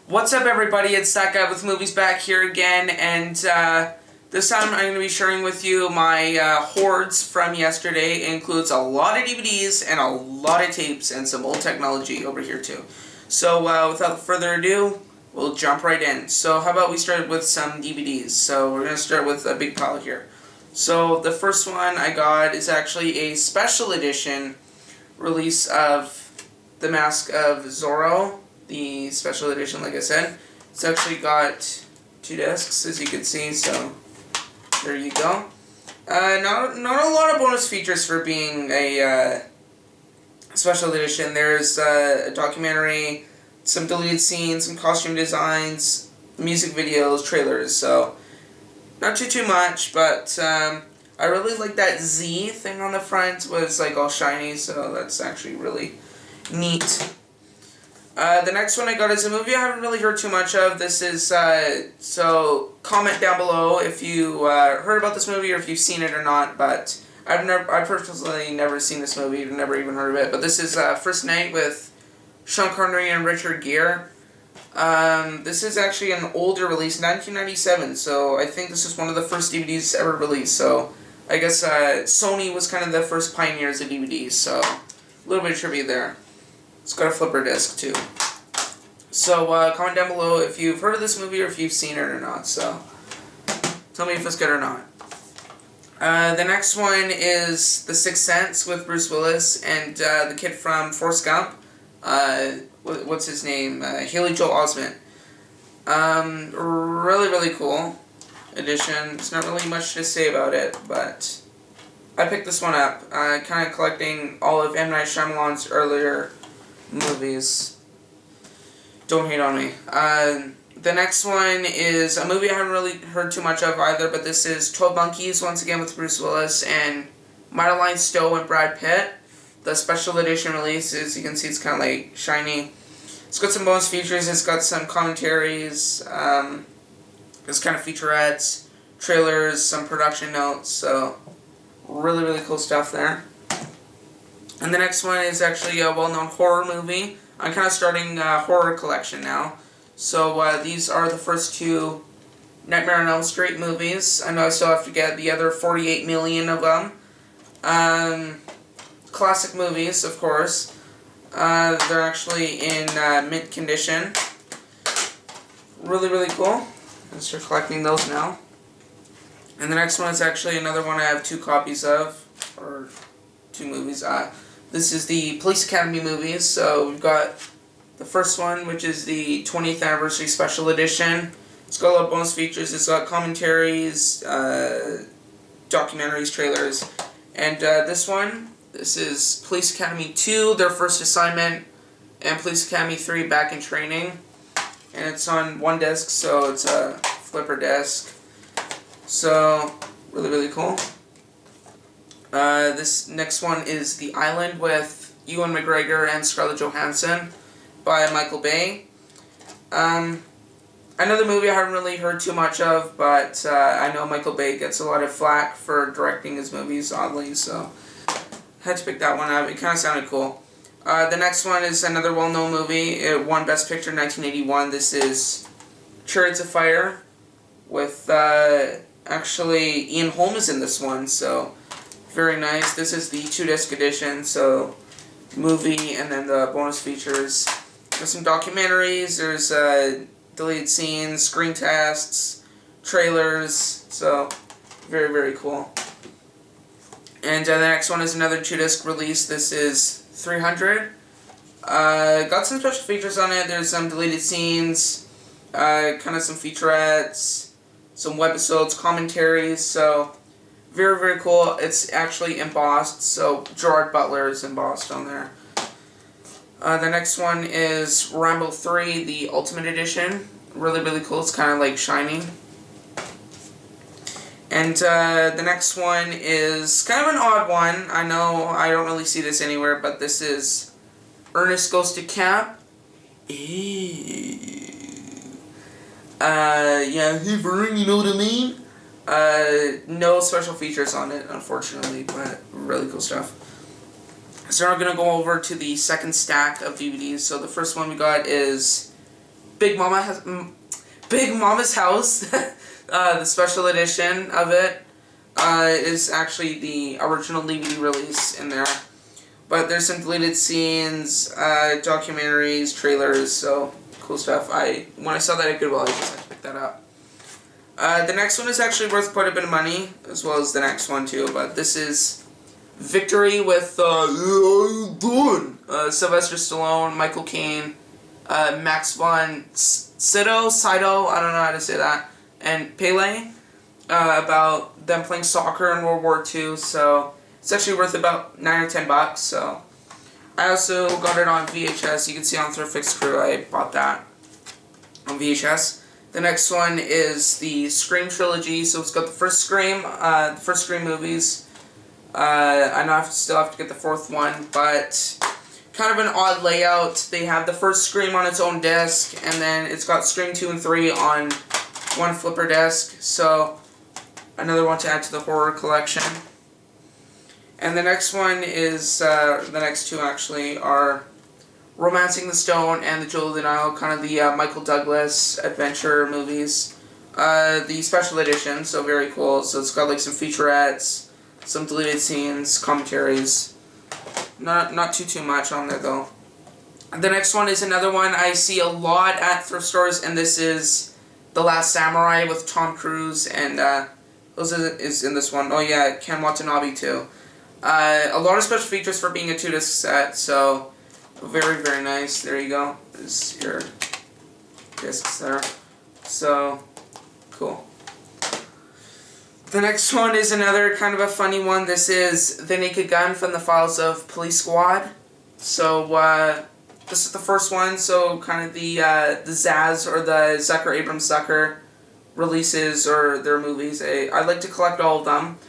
What's up, everybody? It's that guy with movies back here again, and this time I'm going to be sharing with you my hoards from yesterday. It includes a lot of DVDs and a lot of tapes and some old technology over here too. So without further ado, we'll jump right in. So how about we start with some DVDs? So we're going to start with a big pile here. So the first one I got is actually a special edition release of The Mask of Zorro. The special edition, like I said. It's actually got 2 discs, as you can see, so there you go. Not a lot of bonus features for being a special edition. There's a documentary, some deleted scenes, some costume designs, music videos, trailers, so not too much, but I really like that Z thing on the front was like all shiny, so that's actually really neat. The next one I got is a movie I haven't really heard too much of. This is, so comment down below if you heard about this movie or if you've seen it or not, but I've personally never seen this movie, never even heard of it, but this is First Night with Sean Connery and Richard Gere. This is actually an older release, 1997, so I think this is one of the first DVDs ever released, so I guess Sony was kind of the first pioneers of DVDs, so a little bit of trivia there. It's got a flipper disc too. So comment down below if you've heard of this movie or if you've seen it or not. So tell me if it's good or not. The next one is The Sixth Sense with Bruce Willis and the kid from Forrest Gump. What's his name? Haley Joel Osment. Really cool edition. There's not really much to say about it, but I picked this one up. Kind of collecting all of M. Night Shyamalan's earlier movies. Don't hate on me. The next one is a movie I haven't really heard too much of either, but this is 12 Monkeys, once again with Bruce Willis and Madeline Stowe and Brad Pitt. The special edition release, as you can see, it's kind of like shiny. It's got some bonus features, it's got some commentaries, it's kind of featurettes, trailers, some production notes, so really cool stuff there. And the next one is actually a well-known horror movie. I'm kind of starting a horror collection now. So these are the first 2 Nightmare on Elm Street movies. I know I still have to get the other 48 million of them. Classic movies, of course. They're actually in mint condition. Really cool. I'll start collecting those now. And the next one is actually another one I have 2 copies of, or 2 movies. This is the Police Academy movies, so we've got the first one, which is the 20th Anniversary Special Edition. It's got a lot of bonus features, it's got commentaries, documentaries, trailers, and this is Police Academy 2, Their First Assignment, and Police Academy 3, Back in Training, and it's on 1 disc, so it's a flipper disc, so really cool. This next one is The Island with Ewan McGregor and Scarlett Johansson by Michael Bay. Another movie I haven't really heard too much of, but I know Michael Bay gets a lot of flack for directing his movies, oddly, so I had to pick that one up. It kind of sounded cool. The next one is another well-known movie. It won Best Picture in 1981. This is Chariots of Fire with, actually, Ian Holm is in this one, so very nice. This is the 2-disc edition, so movie and then the bonus features. There's some documentaries, there's deleted scenes, screen tests, trailers, so very cool. And the next one is another 2-disc release. This is 300. Got some special features on it. There's some deleted scenes, kind of some featurettes, some webisodes, commentaries, so very cool. It's actually embossed, so Gerard Butler is embossed on there. The next one is Rambo 3, the Ultimate Edition. Really cool. It's kind of like shiny. And the next one is kind of an odd one. I know I don't really see this anywhere, but this is Ernest Goes to Camp. Yeah, you know what I mean? No special features on it, unfortunately, but really cool stuff. So now we're going to go over to the second stack of DVDs. So the first one we got is Big Mama's House. The special edition of it is actually the original DVD release in there. But there's some deleted scenes, documentaries, trailers, so cool stuff. When I saw that at Goodwill, I just had to pick that up. The next one is actually worth quite a bit of money, as well as the next one too, but this is Victory with Sylvester Stallone, Michael Caine, Max von Sydow, I don't know how to say that, and Pele, about them playing soccer in World War II, so it's actually worth about $9 or $10, so I also got it on VHS. You can see on Thrift Fix Crew I bought that on VHS. The next one is the Scream trilogy, so it's got the first Scream movies. I know I still have to get the fourth one, but kind of an odd layout. They have the first Scream on its own disc, and then it's got Scream 2 and 3 on one flipper disc, so another one to add to the horror collection. And the next one is, the next two actually are Romancing the Stone and The Jewel of the Nile, kind of the Michael Douglas adventure movies. The special edition, so very cool. So it's got like some featurettes, some deleted scenes, commentaries. Not too much on there though. The next one is another one I see a lot at thrift stores, and this is The Last Samurai with Tom Cruise, and is in this one. Oh yeah, Ken Watanabe too. A lot of special features for being a 2-disc set, so very, very nice. There you go. There's your discs there. So, cool. The next one is another kind of a funny one. This is The Naked Gun from the Files of Police Squad. So, this is the first one, so kind of the Zaz or the Zucker, Abrams Zucker releases or their movies. I like to collect all of them.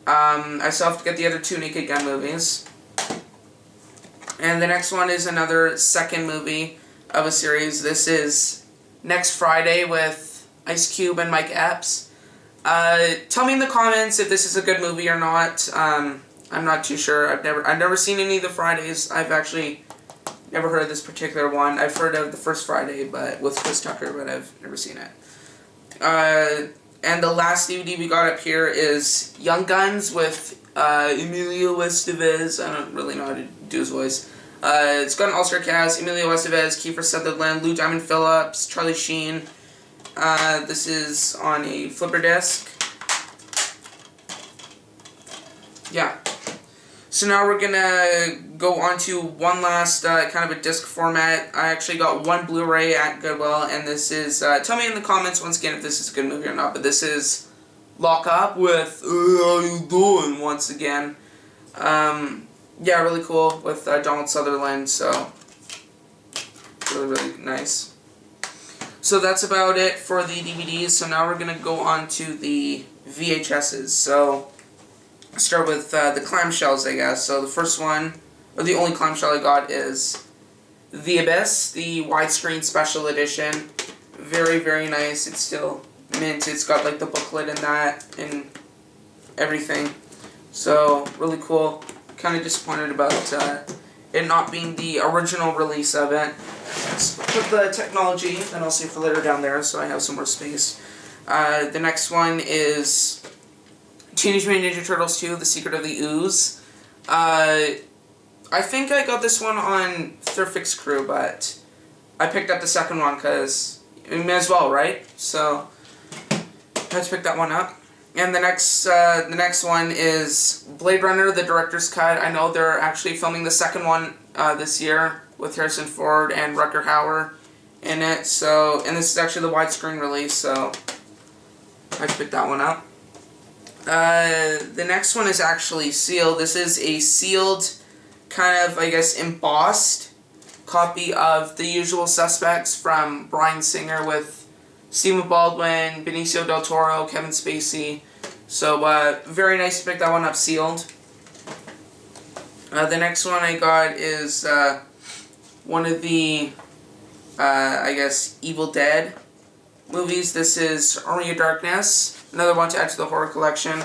I still have to get the other 2 Naked Gun movies. And the next one is another second movie of a series. This is Next Friday with Ice Cube and Mike Epps. Tell me in the comments if this is a good movie or not. I'm not too sure. I've never seen any of the Fridays. I've actually never heard of this particular one. I've heard of the first Friday, but with Chris Tucker, but I've never seen it. And the last DVD we got up here is Young Guns with Emilio Estevez. I don't really know how to do his voice. It's got an all-star cast: Emilio Estevez, Kiefer Sutherland, Lou Diamond Phillips, Charlie Sheen. This is on a flipper disc. Yeah. So now we're gonna go on to one last kind of a disc format. I actually got one Blu-ray at Goodwill, and this is, tell me in the comments once again if this is a good movie or not, but this is Lock Up with How You Doing once again. Yeah, really cool with Donald Sutherland, so really, really nice. So that's about it for the DVDs, so now we're gonna go on to the VHSs. So start with the clamshells, I guess. So the first one, or the only clamshell I got, is The Abyss, the widescreen special edition. Very, very nice. It's still mint. It's got like the booklet and that and everything. So really cool. Kind of disappointed about it not being the original release of it. Let's put the technology and I'll save for later down there so I have some more space. The next one is Teenage Mutant Ninja Turtles 2, The Secret of the Ooze. I think I got this one on Thrift Fix Crew, but I picked up the second one because you may as well, right? So I had to pick that one up. And the next one is Blade Runner, the director's cut. I know they're actually filming the second one this year with Harrison Ford and Rutger Hauer in it. So, and this is actually the widescreen release, so I had to pick that one up. The next one is actually sealed. This is a sealed, kind of, I guess, embossed copy of The Usual Suspects from Bryan Singer with Stephen Baldwin, Benicio del Toro, Kevin Spacey. So, very nice to pick that one up sealed. The next one I got is one of the, I guess, Evil Dead movies. This is Army of Darkness. Another one to add to the horror collection.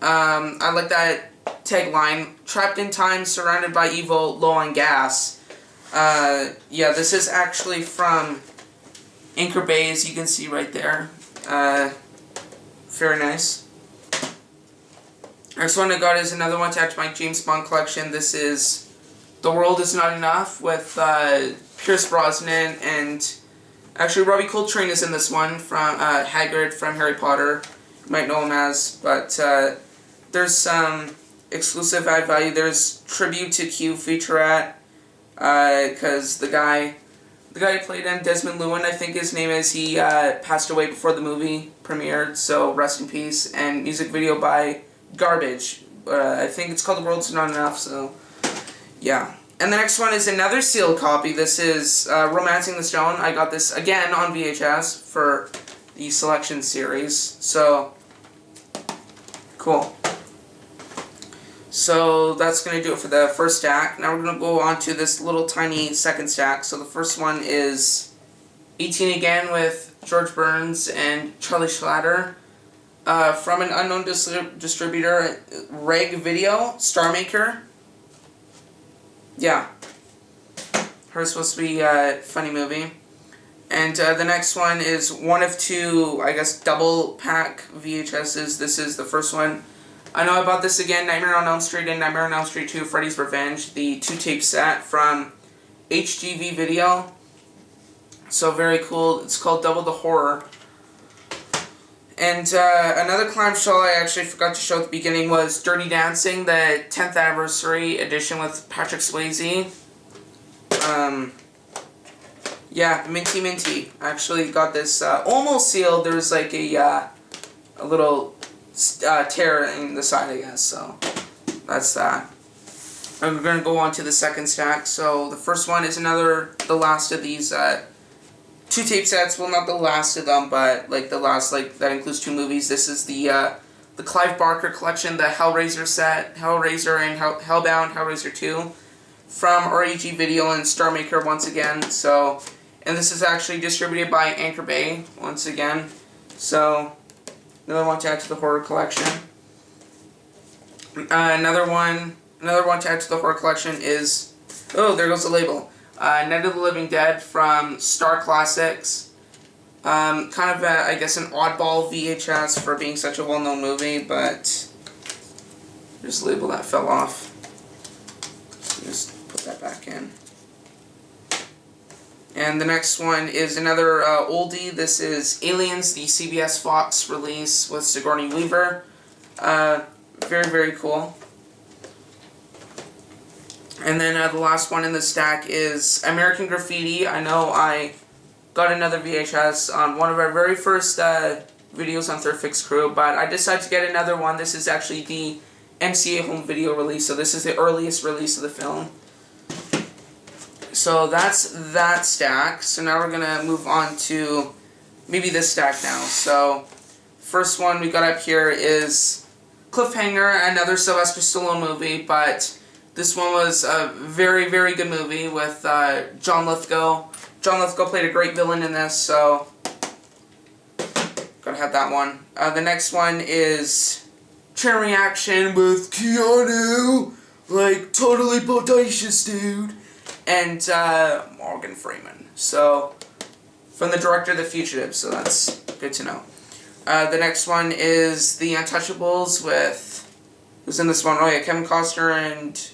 I like that tagline, trapped in time, surrounded by evil, low on gas. Yeah, this is actually from Anchor Bay, as you can see right there. Very nice. Next one I got is another one to add to my James Bond collection. This is The World Is Not Enough with Pierce Brosnan, and actually Robbie Coltrane is in this one from Hagrid from Harry Potter. You might know him as, but there's some exclusive add value. There's tribute to Q featurette, because the guy who played him, Desmond Llewellyn, I think his name is, he passed away before the movie premiered, so rest in peace. And music video by Garbage. I think it's called The World's Not Enough, so yeah. And the next one is another sealed copy. This is Romancing the Stone. I got this again on VHS for the Selection series, so cool. So that's going to do it for the first stack. Now we're going to go on to this little tiny second stack. So the first one is 18 again with George Burns and Charlie Schlatter. From an unknown distributor, Reg Video, Star Maker. Yeah. Her supposed to be a funny movie. And the next one is one of two, I guess, double pack VHSs. This is the first one. I know I bought this again, Nightmare on Elm Street and Nightmare on Elm Street 2, Freddy's Revenge, the 2-tape set from HGV Video. So very cool. It's called Double the Horror. And another clamshell I actually forgot to show at the beginning was Dirty Dancing, the 10th anniversary edition with Patrick Swayze. Yeah, minty. I actually got this almost sealed. There was like a little tear in the side, I guess, so that's that. And we're going to go on to the second stack. So the first one is the last of these 2 tape sets. Well, not the last of them, but like the last, like that includes 2 movies. This is the Clive Barker collection, the Hellraiser set, Hellraiser and Hellbound, Hellraiser 2, from REG Video and Star Maker once again. So, and this is actually distributed by Anchor Bay once again. So another one to add to the horror collection. Another one to add to the horror collection is, oh, there goes the label. Night of the Living Dead from Star Classics. Kind of, I guess, an oddball VHS for being such a well-known movie, but there's a label that fell off. Just put that back in. And the next one is another oldie. This is Aliens, the CBS Fox release with Sigourney Weaver. Very, very cool. And then the last one in the stack is American Graffiti. I know I got another VHS on one of our very first videos on Third Fix Crew, but I decided to get another one. This is actually the MCA home video release, so this is the earliest release of the film. So that's that stack. So now we're going to move on to maybe this stack now. So first one we got up here is Cliffhanger, another Sylvester Stallone movie, but this one was a very, very good movie with John Lithgow. John Lithgow played a great villain in this, so gotta have that one. The next one is Chain Reaction with Keanu, like totally bodacious dude, and Morgan Freeman. So from the director of The Fugitive, so that's good to know. The next one is The Untouchables with, who's in this one? Oh yeah, Kevin Costner and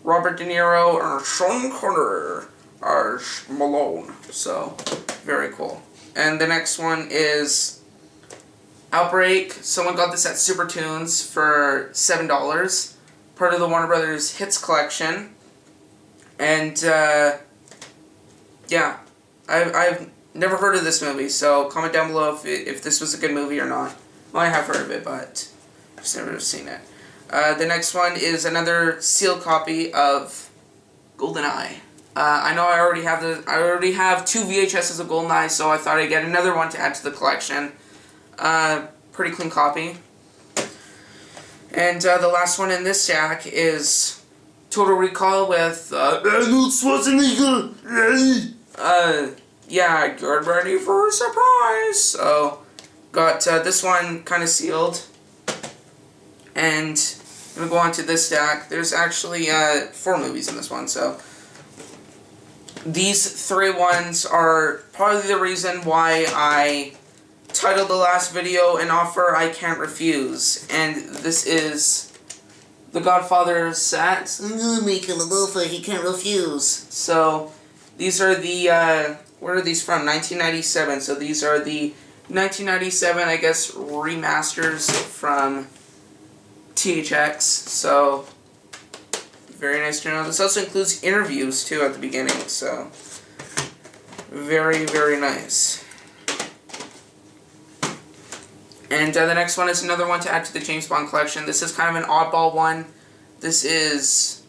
Robert De Niro and Sean Connery as Malone. So, very cool. And the next one is Outbreak. Someone got this at Super Tunes for $7. Part of the Warner Brothers Hits collection. And, yeah. I've never heard of this movie, so comment down below if this was a good movie or not. Well, I have heard of it, but just never seen it. The next one is another sealed copy of GoldenEye. I know I already have 2 VHSs of GoldenEye, so I thought I'd get another one to add to the collection. Pretty clean copy. And the last one in this stack is Total Recall with Arnold Schwarzenegger. Yeah, get ready for a surprise. So got this one kind of sealed. And I'm going to go on to this stack. There's actually 4 movies in this one, so These three ones are probably the reason why I titled the last video An Offer I Can't Refuse. And this is The Godfather set. I'm gonna make him an offer he can't refuse. So these are the, where are these from? 1997. So these are the 1997, I guess, remasters from THX. So very nice to know. This also includes interviews too at the beginning. So very, very nice. And the next one is another one to add to the James Bond collection. This is kind of an oddball one. This is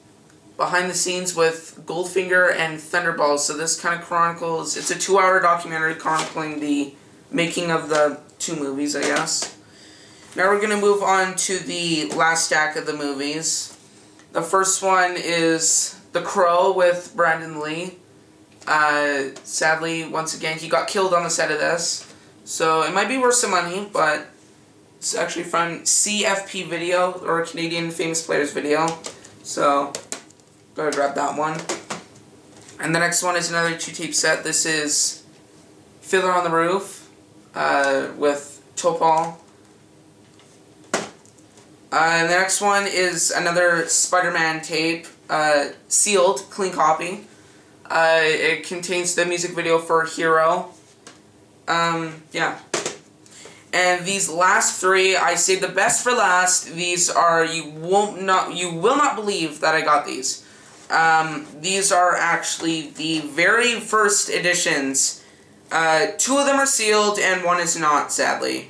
behind the scenes with Goldfinger and Thunderball. So this kind of chronicles, it's a 2-hour documentary chronicling the making of the two movies, I guess. Now we're going to move on to the last stack of the movies. The first one is The Crow with Brandon Lee. Sadly, once again, he got killed on the set of this. So it might be worth some money, but it's actually from CFP Video, or Canadian Famous Players Video. So go grab that one. And the next one is another 2-tape set. This is Fiddler on the Roof with Topol. And the next one is another Spider-Man tape, sealed, clean copy. It contains the music video for Hero. Yeah. And these last three, I saved the best for last. These are, you will not believe that I got these. These are actually the very first editions. 2 of them are sealed and 1 is not, sadly.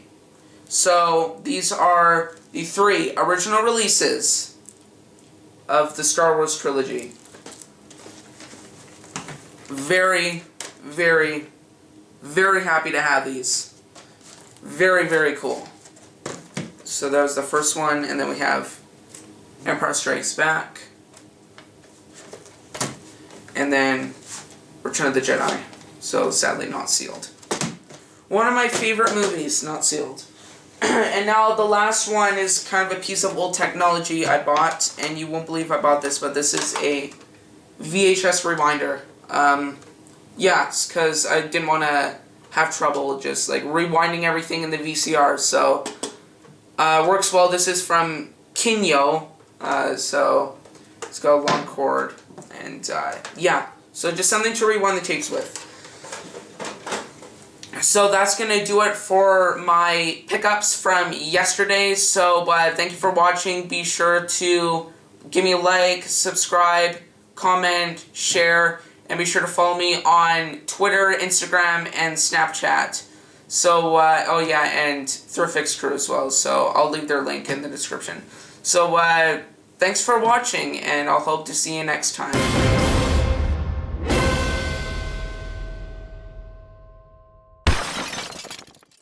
So these are the 3 original releases of the Star Wars trilogy. Very, very, very happy to have these. Very, very cool. So that was the first one, and then we have Empire Strikes Back. And then Return of the Jedi. So sadly not sealed. One of my favorite movies, not sealed. And now the last one is kind of a piece of old technology I bought, and you won't believe I bought this, but this is a VHS rewinder. Yes, because I didn't want to have trouble just like rewinding everything in the VCR, so works well. This is from Kinyo, so it's got a long cord, and yeah, so just something to rewind the tapes with. So that's going to do it for my pickups from yesterday. So thank you for watching. Be sure to give me a like, subscribe, comment, share, and be sure to follow me on Twitter, Instagram, and Snapchat. So, oh yeah, and Thrifix Crew as well. So I'll leave their link in the description. So, thanks for watching, and I'll hope to see you next time.